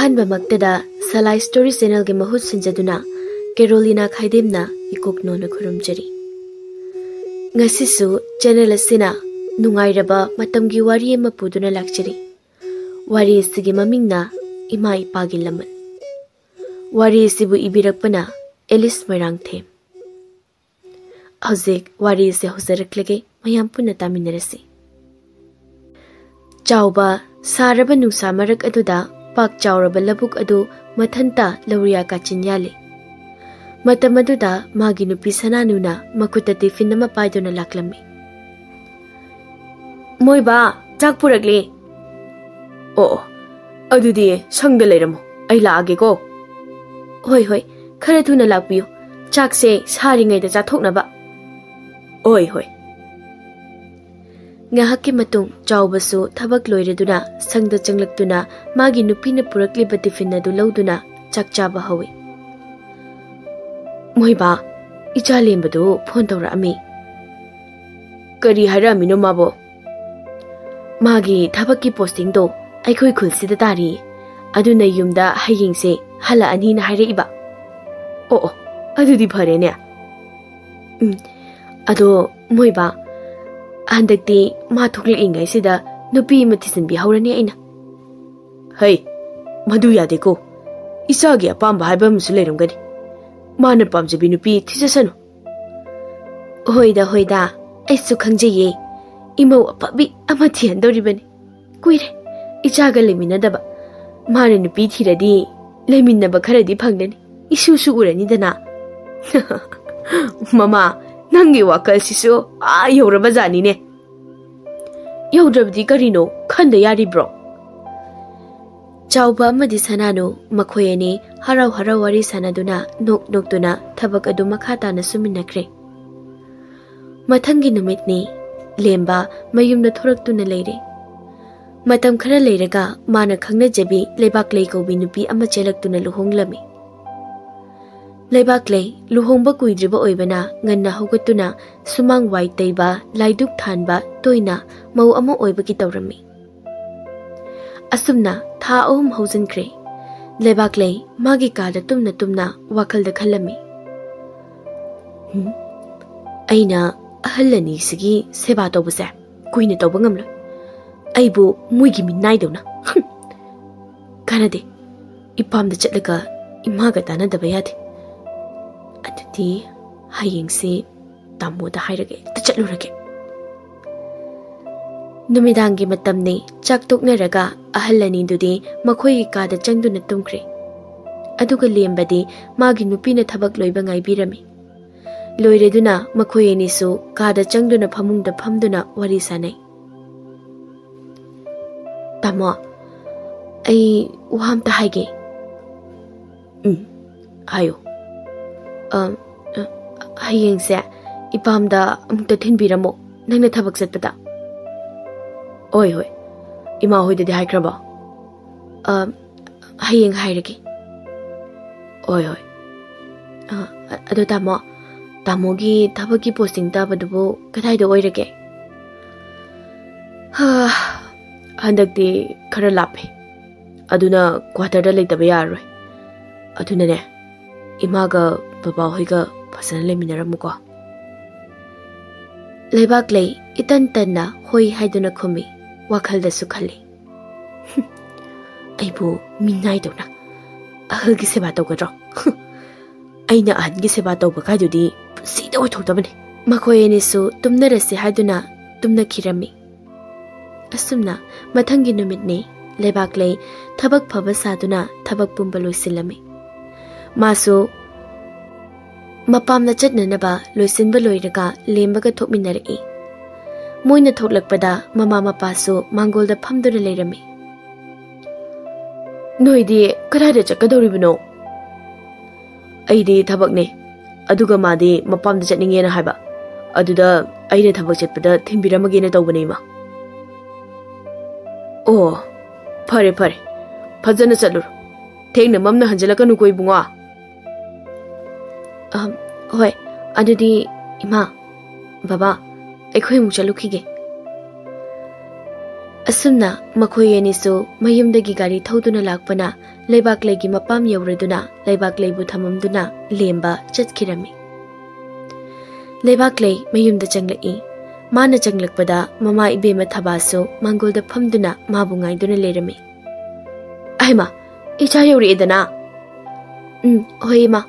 अहानबा मक्तदा सलाई story channel के महूत सिंजदुना Carolina खाइदेमना इकोकनो न खुरुमजरी ngasisu channel asina nungairaba matamgi wari ama puduna lakchari wari sigi mamingna ima ipagi laman wari sibu ibirakpana Alish Moirangthem hojik wari se hozaraklege mayam punna taminarasi chauba saraba nusa marak aduda pak chauraba labuk adu mathanta lawriya ka chinyale matamaduda magi nupi sananuna makuta tifin nama paidona laklami moiba chak purakle oh adudi sangda leiramo ai laage ko hoi hoi khara thuna lakpiyo chak se sari ngai da chathoknaba oi hoi ngahaki matung chawbasu thabak loireduna sangda changlaktuna magi nupina purakliba tifin adu lawduna chak chaba hawi moiba icha lembadu phone tawrami kari haramino mabo magi thabaki posting do aikhoi khulsida tari aduna yumda hayingse hala ani na hareiba oh adudi phare ne ado moiba andakti ma thokle ingai sida nupi mathisin bi hawrani aina hey madu yade ko isa gi apamba haibam sulerum gani mana pamjabi nupi thisasanu hoida aisu khangjaye imau apabi ama thian doribani kuire ichaga leminadaba mana nupi thiradi leminaba kharadi phanglani isu su urani dana mama nangi wakal sisu yoraba jani ne yodrabdi karino khanda yari bro chauba amadi sanano makhoyani harau wari sanaduna nokduna thabak adu makhata na suminakre mathangi numitni lemba mayumna thoraktuna leire matam khara leiraga mana khangna jabi lebak lei kobi nupi ama chelaktuna luhonglami lebak lei luhongba kuidriba oibana nganna hogatuna sumang wai teiba laiduk thanba toina mau ama oibaki tawrami asumna tha ohum haujinkre lebak lei magi kada tumna wakal da khalami aina ahalani sigi seba tobuse kuina toba ngamlo aibu muigi minnai dona kanade ipam da chatlaga imaga tana da bayade aditi hayingsi tammo da hairage ta chatlurage numidangi matamni chaktoknaraga ahalani dudi makhoi kada changduna tumkre aduga lembadi magi nupina thabak loiba ngai birami loireduna makhoi enisu kada changduna phamungda phamduna wari sanai tamo ai waham ta haige hayo hayengse ipamda amukta thinbiramo nangna thabak satpada oi hoi ima hoide de haikraba hayeng hairagi oi hoi ado tamogi thabaki posting ta badubo kadai do oirage handakti khara lape aduna quarter da leitaba yaroi aduna ne imaga baba hoiga phasana leminaramuko leibak lei itan tanna hoi haiduna khumi wakhalda sukhali aibu minnai dona ahagi seba tawgadro aina ahgi seba tawba kaidudi sida oi thoktabani makoyeni su tumnarasi haiduna tumna khirami asumna mathangi numitni lebak lei thabak phaba saduna thabak pumba loisilami masu mapamna chatnanaba loisinba loiraga lembaga thokminarei moina thoklakpada mama mapasu mangolda phamduna leirami noidi karada chakadoribno aidi thabakne aduga madi mapamda chatningena haiba aduda aine thabak chatpada thimbiramagena tawbane ma oh phare phajana chalur thengna mamna hanjalakanu koi bunga hoi adudi ima baba aikhoi mu chalukhige असुमना मखोय अनिसु मयुमदगी गाड़ी थौदुना लाकपना लेबाक लेगी मपाम यौरदुना लेबाक लेबु थममदुना लेंबा चटखिरमी लेबाक ले मयुमदा चंगलई माना चंगलकपदा mama इबेमा थबासु मंगोलदा फमदुना माबु ngaiduna lerami आइमा इचा यौरेदना होय मा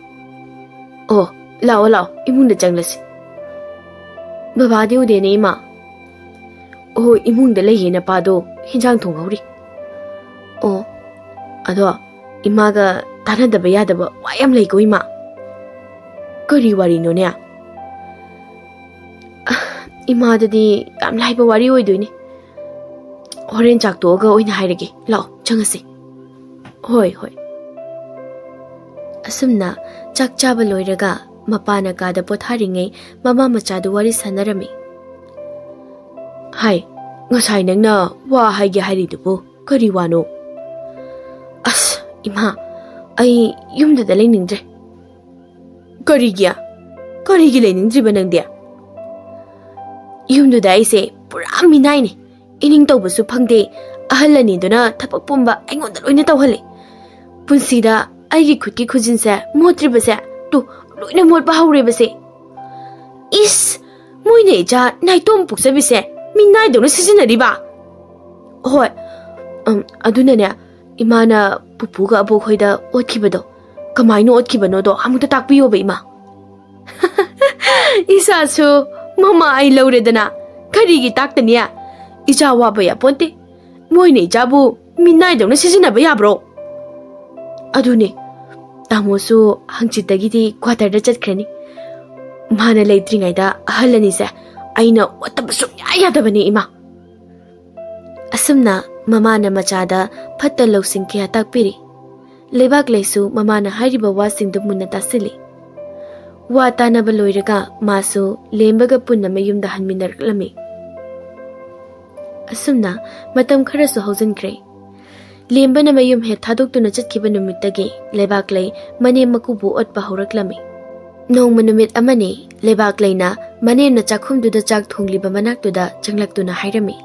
ओ लाओ लाओ इमुंदा चंगलसी बाबादी उदेने इमा ओ इमुंदा लेहेना पादो हिंजांग थोंगौरी ओ अदो इमागा तानदबा यादबा वायम लेको इमा करी वारी नोने इमाददी याम लाइबा वारी ओइदोइने होरेन चाकतोगा ओइना हाइरगे लाओ चंगसे होय होय असुमना चाक चाबा लोइरगा मपाना कादा पोथारिङै ममा मचादु वारी सनरमी हाय ngасai nangna wa haige hairi dubu kari wano as ima ai yumda da leningdre kari gi leningdri banang dia yumdu da aise pura minai ne ining tawbasu phangde ahalani duna thapak pumba aingon da loina tawhale punsida aigi khutki khujinsa motri base tu loina mot ba haure base is moine ja naitom puksa bise minai dona sisinariba hoy adunane imana pupuga abo khoida otkibado kamaino otkibano do amuta takpiyo be ima isa so mama ai lauredana karigi taktania icha wa ba ya ponte moine jabu minai dona sisinaba yabro adune tamosu hangchitagidi quarter da chatkrani mana leitringaida ahalani sa aina watabasu yadabani ima asumna mamana machada phatta losing kya takpiri lebak lesu mamana hariba wasing du munna tasili wa tanaba loiraga masu lembaga punna mayumda hanminarlami asumna matam kharasu haujinkre lembana mayum he thadoktuna chatkiba numittagi lebak lei mane makubu otpa horaklami nong manumit amani lebak leina mane na chakhum du da chak thongliba manak tu da changlak tu na hairami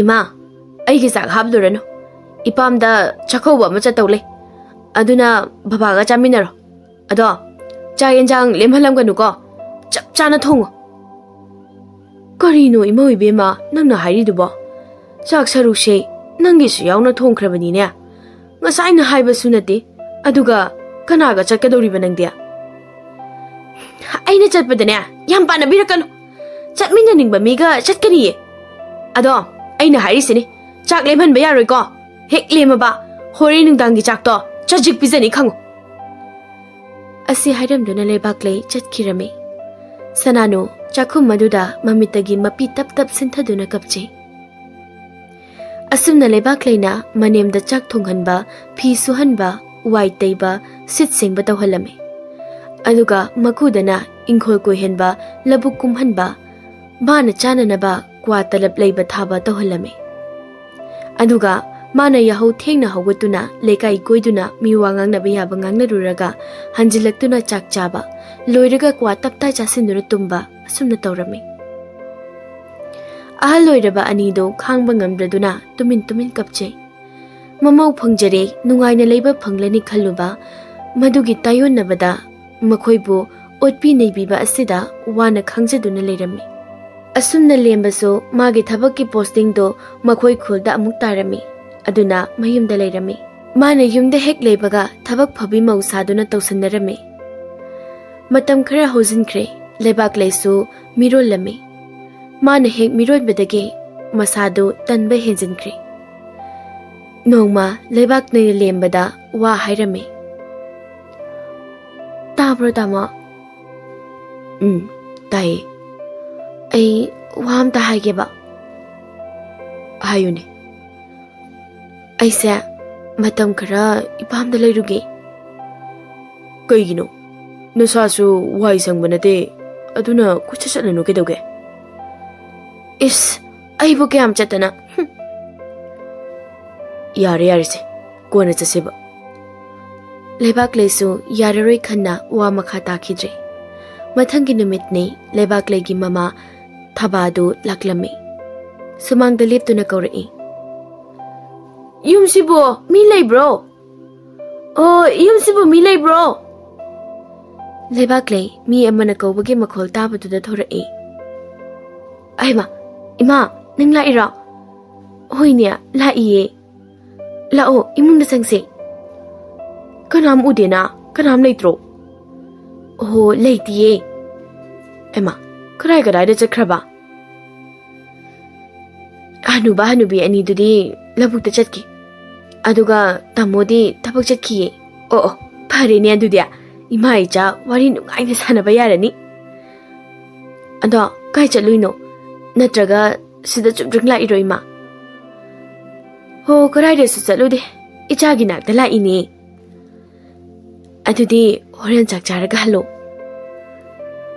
ima ai gi sak habdurano ipam da chakhoba ma chatawle aduna baba ga chaminaro ado cha yenjang lemhalam ganu ko chap chana thongo karino ima ibema nangna hairi dubo chak saru she nangi su yauna thongkhrabani ne ngasai na haiba sunati aduga kanaga chakadori banangdia aina chatpadane yam pana birakano chatmina ningba miga chatkani ado aina harisini chak lemhan ba yaroi ko hek lemaba hori ningdangi chakto chajik pizani khango asi hairam dona lebak lei chatkirame sanano chakhum maduda mamitagi mapi tap tap sinthaduna kapche asumna lebak leina manemda chak thonghanba phi suhanba wai teiba sit singba tawhalame aduga makudana ingkhol ko henba labuk kumhanba bana chananaba kwa talap leiba thaba tawhalame aduga mana yahau thengna hawatuna lekai koiduna miwangang na biyaba ngangna ruraga hanjilaktuna chak chaba loiraga kwa tapta chasinura tumba asumna tawrame ahal loiraba anido khangba ngamdraduna tumin kapche mamau phangjare nungaina leiba phanglani khalluba madugi tayon nabada makhoibu otpi neibiba asida wana khangjaduna leirami asumna lembaso magi thabakki posting do makhoi khulda amuk tarami aduna mayumda leirami mana yumda hek leibaga thabak phabi mausaduna tawsannarami matam khara hojinkre lebak leisu mirolami mana hek mirodbadage masado tanba henjinkre nongma lebak nei lembada wa hairame tabro tama tai ai wam ta haigeba hayune aisa matam khara ipamda leiruge kaigino nasasu wai sangbanate aduna kuchachatnanu kedoge is aibu kyam chatana yare se kona chaseba lebak lesu yararoi khanna wa makha takhidre mathangi numitne lebak legi mama thabadu laklami sumangda leptuna kaurei. Yumsibo mi leibro. Oh, yumsibo mi leibro. Lebaklei mi amana kaubagi makhol tabatuda thorei. Aima, ima, ning laira. Hoinya, laiye. Lao, imungna sangse. Kanam udena, kanam leitro. Oh, leitiye. Aima, karai da chakraba. Hanuba hanubi ani dudi labukta chatki. Aduga tamodi tabak chatkiye. Oh, pare ni adudia. Ima icha wari nungai sanaba yarani. Ado, kai chatluino. Natraga sida chupdring lairo ima. Ho, karai da chatlude. Ichagi nakta laini. Adudi horan chakcharaga halo.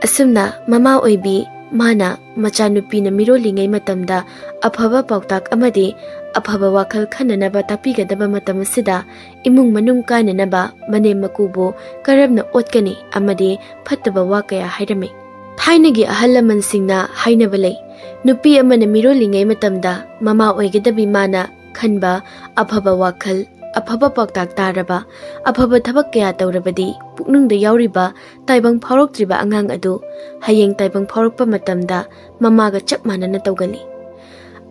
Asumna mama oibi mana machanupi na mirolingai matamda aphaba pautak amadi aphaba wakal khananaba tapigadaba matam asida imung manung kainanaba manem makubo karabna otkani amadi phattaba wakaya hairame. Thainagi ahal lamansingna hainaba lei. Nupi amana mirolingai matamda mama oigadabi mana khanba aphaba wakal aphaba pautak taraba aphaba thabak kaya taurabadi puknungda yauriba taibang phoroktriba angang adu hayeng taibang phorokpa matamda mamaga chap manana tawgali.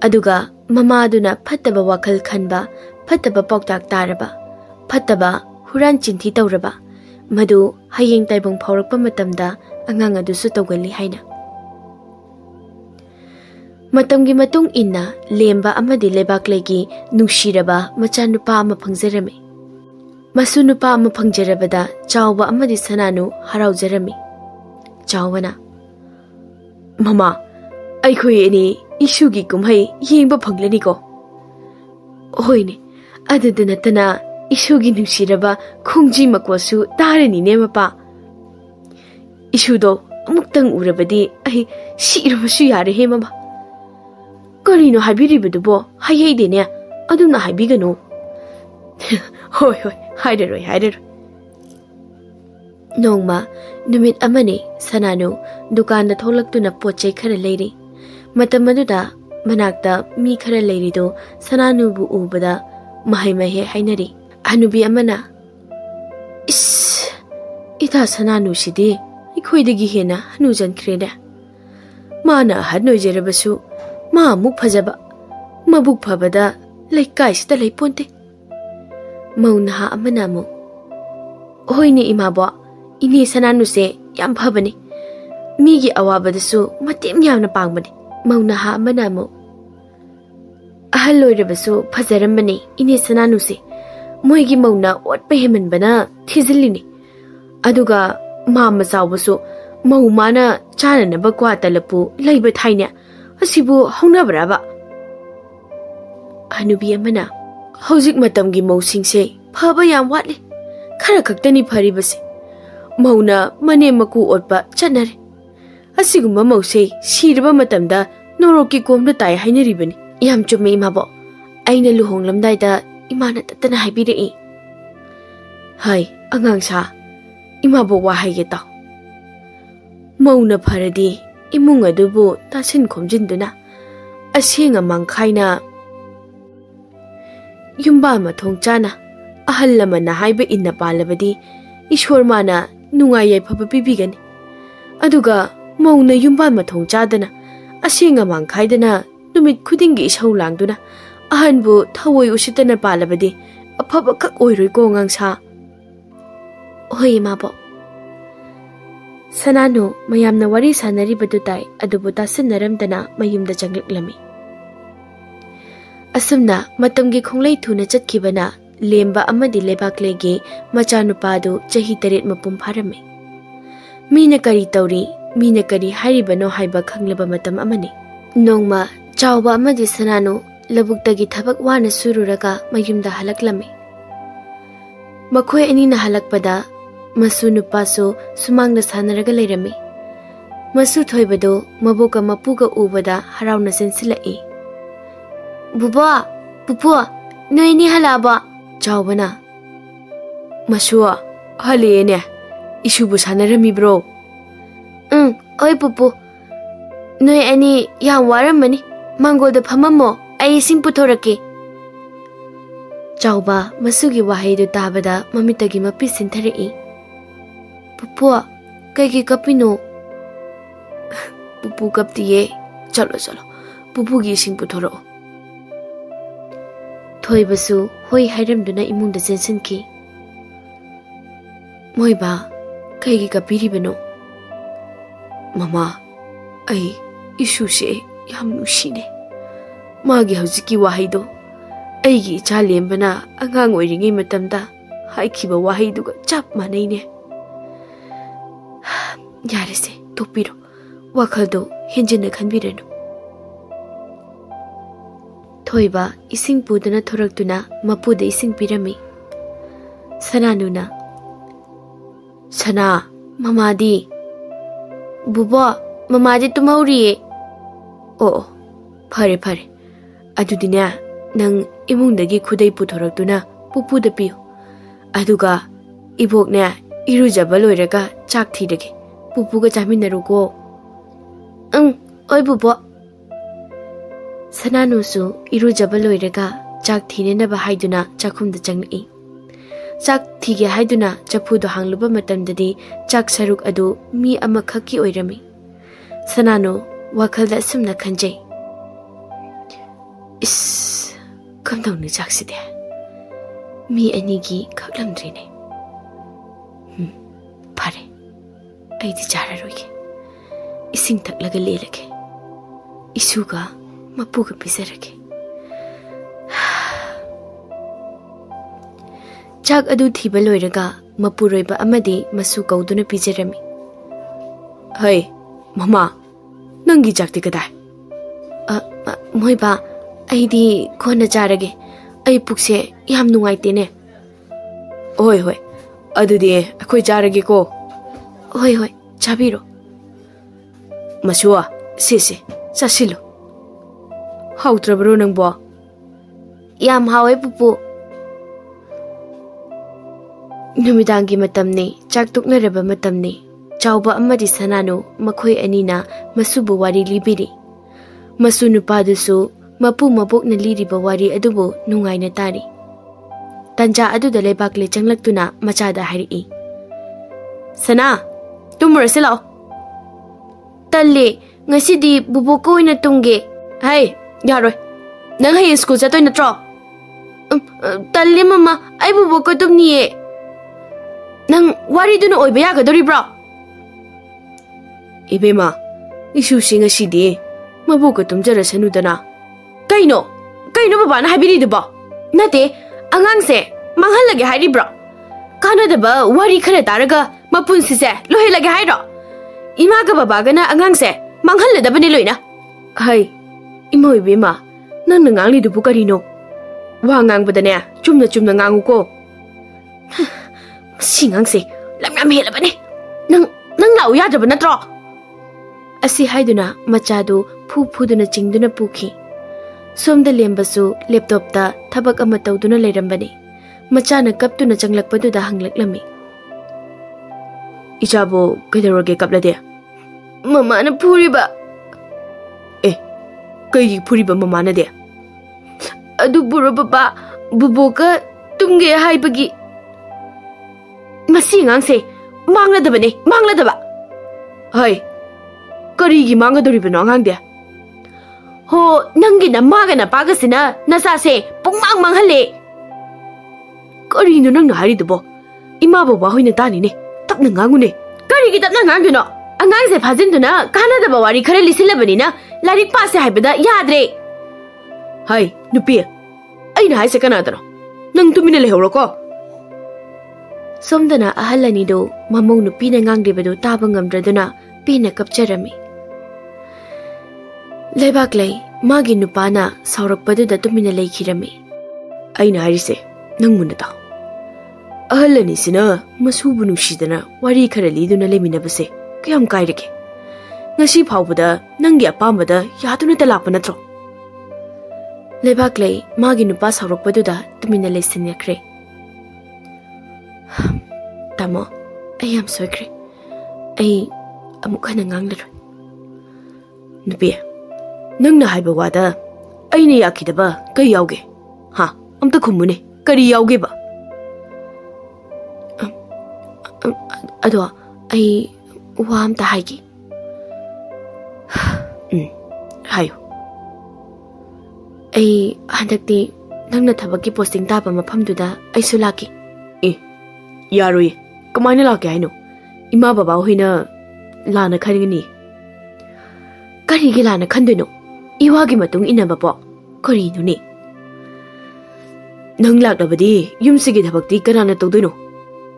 Aduga mama aduna phattaba wakal khanba phattaba pautak taraba phattaba huran chinthi tauraba madu hayeng taibang phorokpa matamda angang adu su tawgali haina. Matamgi matung inna lemba amadi lebaklegi nungshiraba machanupa ama phangjarame. Masu nupa ama phangjarabada chawba amadi sananu haraujarame. Chawbana Mama, aikhoi ani isugi kumhai yengba phanglani ko. Hoine, adada natana isugi nungshiraba khungji makwasu tarani ne mapa. Isudo amuktang urabadi ai sirabasu yare he mama. Karino haibiribadubo hayeidene adumna haibigano. Hoi haidaroi. Nongma numit amane sananu dukanda tholaktuna pochai khara leiri. Matam aduda manakta mi khara leirido sananu bu ubada mahai hainari. Hanubi amana is ita sananu sidi ikhoidagi hena hanu jankreda. Mana hadnoijerabasu ma muk phajaba mabuk phabada laikai sita leiponte. Mauna amana mo hoine imabo ini sananu se yam phabane migi awabadasu matem yamna pangbane. Mauna amana mo ahal loirabasu phajarambane ini sananu se moigi mauna otpa hemanbana thizilini. Aduga mama sawbasu mau mana chananaba kwa talapu leiba thaina asibu haunabraba. Hanubi amana hauzik matamgi mausingse phaba yam watli khara khaktani pharibase mauna mane maku otpa chanare asigumba mause siraba matamda noroki komda tai hainaribani. Yam chume imabo aina luhonglamdai da imana tatana haibirei. Hai angangsa imabo wa haige ta mauna pharadi imung adubu tasin khomjinduna asenga mangkhaina yumba mathong chana ahal lamana haiba inna palabadi ishwar mana nungai phaba pibigani. Aduga mauna yumba mathong chadana asenga mangkhaidana numit khudingi isau langduna ahanbu thawoi usitana palabadi aphaba khak oiroi ko ngangsa. Hoi mabo sananu mayamna wari sanari badutai adubu tasinnaramdana mayumda janglaklami. Asumna matamgi khonglei thuna chatkibana lemba amadi lebaklegi machanupadu chahi 8 mapum pharame. Mina kari tauri mina kari hairibano haiba khanglaba matam amani. Nongma chawba amadi sananu labuktagi thabak wana sururaga mayumda halaklami. Makhoi anina halakpada masu nupaso sumangna sanaraga leirami. Masu thoibado maboka mapuga ubada harauna sensilai. Buba, pupu, noini halaba. Chawbana Masua halene isubu sanarami bro. Oi pupu noi ani yam waramani Mangolda phamammo ai ising puthorake. Chauba masugi wahaidu tabada mamitagi mapi sinthari. Pupu kaigi kapino. Pupu kaptiye. Chalo chalo. Pupu gi ising puthoro. Thoibasu hoi hairamduna imungda jensinki. Moiba kaigi kapiribano. Mama ai isu se yam nushine. Magi haujiki wahaido. Aigi icha lembana angang oiringai matamda haikhiba wahaiduga chap manaine. Yarese topiro. Wakhaldo henjina khanbiranu. Thoiba ising pudana thoraktuna mapuda ising pirami. Sananuna. Sana mamadi. Buba mamadi tumauriye. Oh phare phare. Adudina nang imungdagi khudai puthoraktuna pupuda piyo. Aduga ibokne irujaba loiraga chak thirage. Pupuga chaminarugo. Oi bubo. Sananusu irujaba loiraga chak thinenaba haiduna chakhumda changnai. Chak thige haiduna chapudo hangluba matamdadi chak saruk adu mi amakhaki oirami. Sananu wakhalda sumna khanjai. Is kamdongni chakside. Mi anigi khaklamdrine. Phare. Aidi chararoige. Ising thaklaga lelage. Isuga mapuga pisarage. Chak adu thiba loiraga mapuroiba amadi masu kauduna pijarami. Hey, mama, nangi chakti kadai? Moiba, aidi kona charage. Ai pukse yam nungaitene. Oi hoi, adudi akoi charage ko. Hoi hoi, chabiro. Masua, sese, sasilo. Hautrabro nangbo. Yam hawe pupu. Numidangi matamni, chak tuknaraba matamni. Chauba amadi sananu makhoi anina masubu wari libiri. Masu nupadusu mapu mabok na liriba wari adubu nungay na tari. Tanja adu da leibakle changlaktuna machada hari. Sana, tumurasi lao. Tali, ngasidi bubuko ina tungge. Hay, yaroy. Nang hayin school sa to'y na tro. Tali mama, ay bubuko tumniye. Nang wari doon oy bayaga dori bro. Ibe ma, isusi nga sidi. Mabuka tumjara sanudana. Kaino? Kaino baba na habiri diba? Nate, angang se, manghal lagi hari bro. Kana diba wari kare taraga mapunsi se, lohe lagi hari ro. Ima ka baba na angang se, manghal la daba niloy na. Hay, imo ibe ma, nang nangang li dubu karino. Wangang ba na chumna ngangu ko. Singang se, lamyam hela ba ni? Nang lau yadra ba na tro? Asi haiduna machadu phuduna chingduna pukhi. Somda lembasu laptop ta thabak ama tawduna leirambani. Machana kaptuna changlakpaduda hanglaklami. Ichabo kaidaroge kaplade. Mama na phuriba. Kaigi phuriba mama na de. Adu buro baba buboka tumge haibagi. Masi ngangse mangladabane mangladaba. Hay. Karigi mangadoribano angang dia. Ho nangi na maga na pagasina nasase pungmang manghale. Karino nang nahari dubo. Ima baba hoy na tani ne. Tap na ngangu ne. Karigi tap na ngangu no. Angang se phajin duna kana da bawari khare lisilabani na larik pa se haibada yadre. Hay nupi. Ai na hai se kana daro. Nang tumina lehoro ko. Somdana ahalani do mamong nupi na ngang dibado tabang amdraduna pina kapcharami. Leibak lay, magi nupana saurakpaduda tumina leikirami. Aina harise, nang muna tao. Ahalani sina, masubu nushidana, wari karaliduna leminabase, kayam kairake. Ngasi phawbada, nangi apambada, yaduna talakpa natro. Leibak lay, magi nupa saurakpaduda tumina leisinyakre. Tamo, ay am soikre. Ay, amukha na ngang laro. Nupi, Nangna haiba wada aina yakidaba kai yauge ha amta khumune kari yauge ba ado ai wa amta haigi hayo ai handakti nangna thabaki posting taba mafamduda aisu laki yaroi kamaina laki haino ima baba hoina lana khangani kari gi lana khandoino iwagi matung inaba po kari nuni nang lakdabadi yumsigi thabakti kanana tawdoino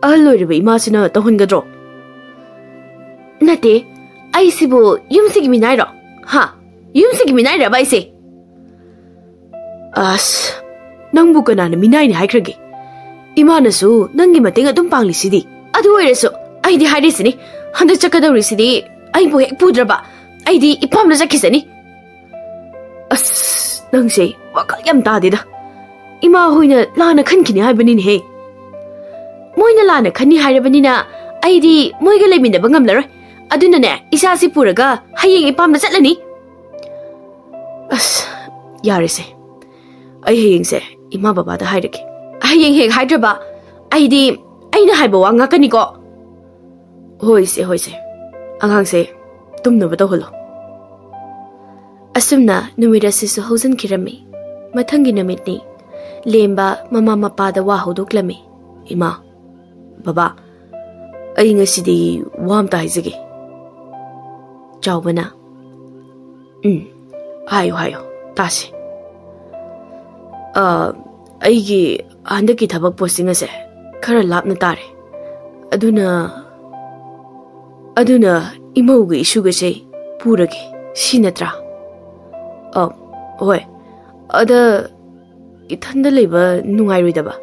ahal loiriba imasina tahungadro nate aisibu yumsigi minairo ha yumsigi minaira baise as nangbu kanana minaini haikrage imanasu nangi matenga dum panglisidi adu oiresu aidi hairisini handa chakadaurisidi aibo hek pudraba aidi ipamna jakhisani as nangse wakal yam tadida ima hoina lana khankini haibanin he moina lana khani hairabanina aidi moiga leminda bangamlaroi aduna ne isasi puraga hayeng ipamna chatlani as yarise ai hayengse ima baba da hairake hayeng hek haidraba aidi aina haiba wa ngakani ko hoise angangse tumna bata holo asumna numirasisu hausan kirami mathangi namitni lemba mama mapada wa hodoklami ima baba ai ngasidi wam ta haizege chawbana hayo tasi aigi handaki thabak posting ase khara lapna tare aduna imauga isuga se purage sinatra hoi ada ithanda leba nungairoidaba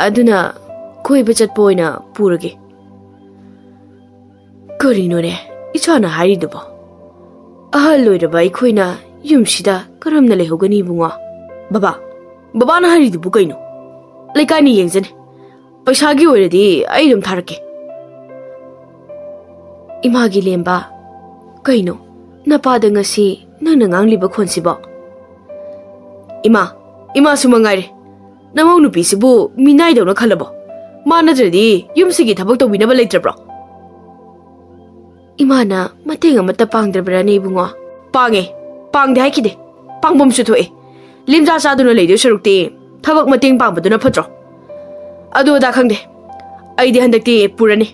aduna koiba chatpa oina purage karino ne ichana haridubo ahal loiraba ikhoina yumsida karamna lehogani bunga baba na haridubu kaino leikani yengjane paisagi oiradi ai dum tharake imagi lemba kaino napada ngasi nangna ngangliba khonsibo ima sumangaire namau nupi sibu minai dawna khalabo manadradi yumsigi thabak tawbinaba leitrabro imana matenga mata pangdrabra ne bungo pangde haikide pangbom su thoe limja saduna leido sharukti thabak mateng pangbaduna phatro adu da khangde aidi handakti purani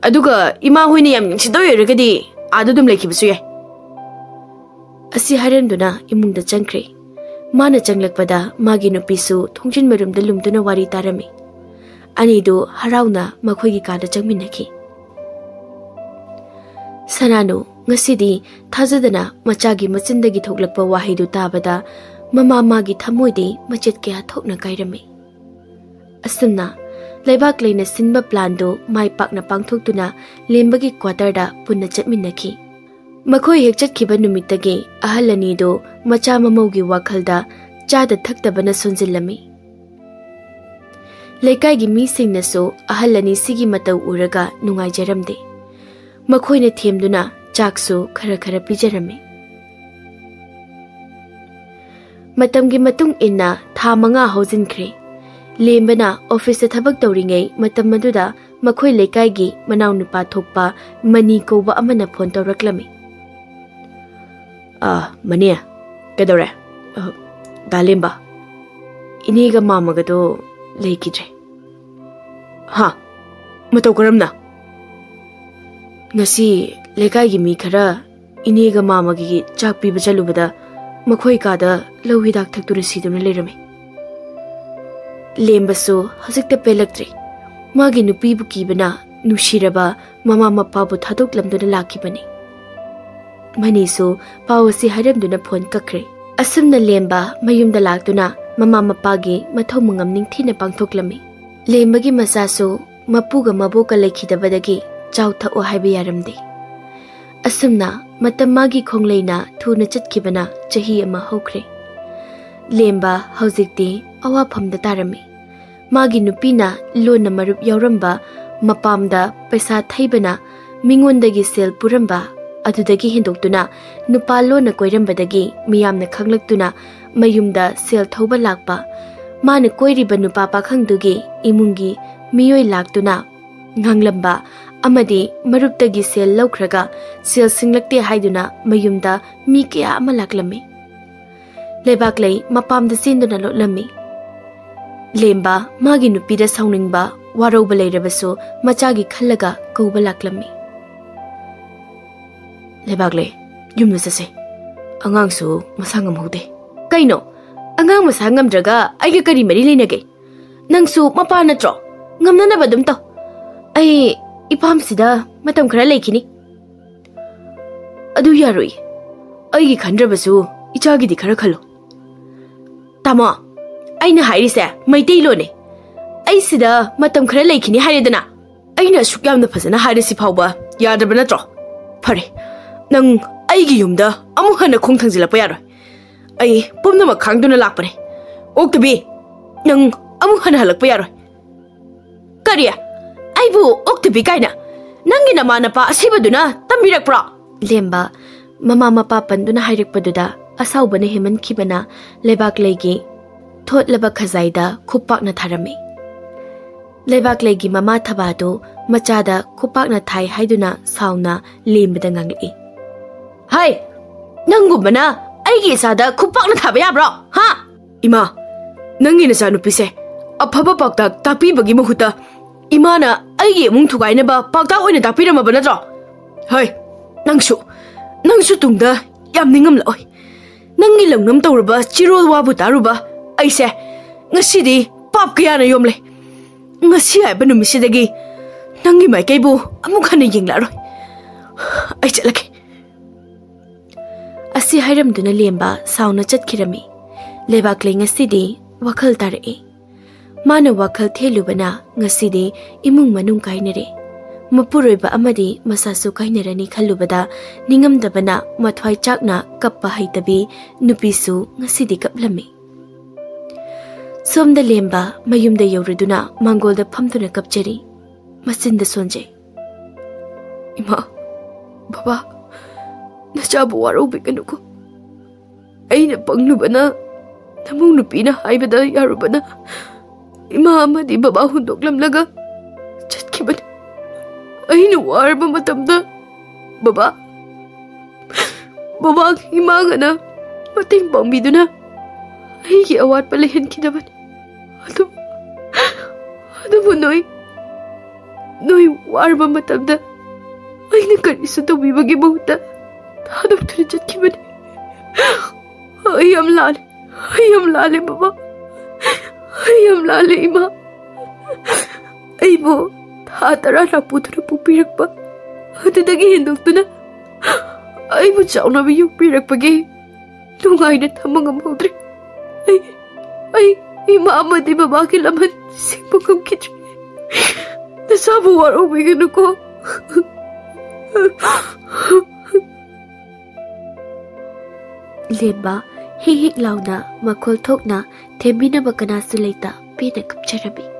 aduga ima hoine yam sidoyeragadi adudum lekibusu ye asi harenduna imungda changkre mana changlakpada magi nupisu thongjin marumda lumduna wari tarami anidu harauna makhoigi kada changminaki sananu ngasidi thajadana machagi machindagi thoklakpa wahidu tabada mama magi thamoide machet kya thokna kairami asumna laibak leina sinba plan do mai pakna pangthoktuna lembagi quarter da punna chatminaki makhoi hek chatkiba numitagi ahalani do macha mamaugi wakhalda chada thaktabana sunjillami leikai gi mi singnaso ahalani sigi matau uraga nungai jaramde makhoina themduna chaksu khara pijarami matamgi matung inna tha manga hojinkhre lembana office thabak tawringai matam maduda makhoi leikai gi manaw nupa thokpa mani koba amana phone tawraklami mania kedore dalimba iniga mamaga do leikidre ha matau karamna ngasi leikai gi mi khara iniga mamagi chak piba chalubada makhoi kada louhidak thaktura siduna lerami lembaso hazikta pelaktre magi nupi bu kibana nushiraba mama mapabu thadok lamduna lakibani maniso pawasi haramduna phone kakre asumna lemba mayumda laktuna mama mapagi mathau mungam ningthina pangthoklami lembagi masaso mapuga maboka lekhidabadagi chawtha o haibe yaramde asumna matamagi khongleina thuna chatkibana chahi ama hokre lemba haujikti awa phamda tarami magi nupina lona marup yauramba mapamda paisa thaibana mingondagi sel puramba adudagi hindoktuna nupa lona koirambadagi miyamna khanglaktuna mayumda sel thoba lakpa mana koiriba nupa pakhangdugi imungi miyoi laktuna nganglamba amadi maruptagi sel laukhraga sel singlakte haiduna mayumda mi kya ama laklami lebak lei mapamda sinduna lotlami lemba magi nupida sauningba waroba leirabasu machagi khallaga kauba laklami lebak lei yumna sase angangsu masangam hode kaino angang masangam draga aige kari mari leinage nangsu mapa natro ngamnana badum to ai ipam sida matam khara leikini adu yaroi aigi khandrabasu ichagi di khara khalo tamo aina hairise Meetei lone ai sida matam khara leikini hairedana aina sukyamna phajana hairisi phawba yadaba natro phare nang aigi yumda amu hana khong thangjilapa yaroi ai pumna ma khangduna lakpane oktabi nang amu hana halakpa yaroi kariya aibu oktabi kaina nangi namanapa asibaduna tambirakpra lemba mama mapa panduna hairakpaduda asawbana heman khibana lebak leigi thotlaba khazaida khupakna tharami lebak leigi mama thabadu machada khupakna thai haiduna sauna lembada ngangli hai nangumana aigi sada khupakna thaba yabro ha ima nangi na sanu pise aphaba pakta tapibagi mahuta imana aigi mung thugaina ba pakta oina tapirama banadro hai nangsu tungda yam ningam loi nangi langnam tawraba chirol wabu taruba aise ngasidi pap kaya na yomle ngasi ai banu misidagi nangi mai kaibu amuk hana yingla roi ai chalake asi hairam duna lemba sauna chatkirami lebak le ngasidi wakhal tarai mana wakhal thelubana ngasidi imung manung kainare mapuroiba amadi masasu kainarani khalubada ningamdabana mathwai chakna kappa haitabi nupisu ngasidi kaplami somda lemba mayumda yauriduna mangolda phamduna kapchari masinda sonje ima baba nachabu waro bikanuko aina panglubana namung nupina haibada yarubana ima amadi baba hundoklamlaga chatkibana aina warba matamda baba imagana mating pambiduna aigi awat pa lehen kidabani adu noi warba matamda aina karisu tawibagi mahuta thadoktura chatkibani I am lale baba I am lale ima aibo tara raputra pupirakpa adudagi hindoktuna aibu chauna bi yupirakpagi lungaina thamangam hodre ai ima amadi baba ki laman singpakam kichu nasabu waro biganuko lemba hik launa makhol thokna themina bakana sulaita pina kapcharabi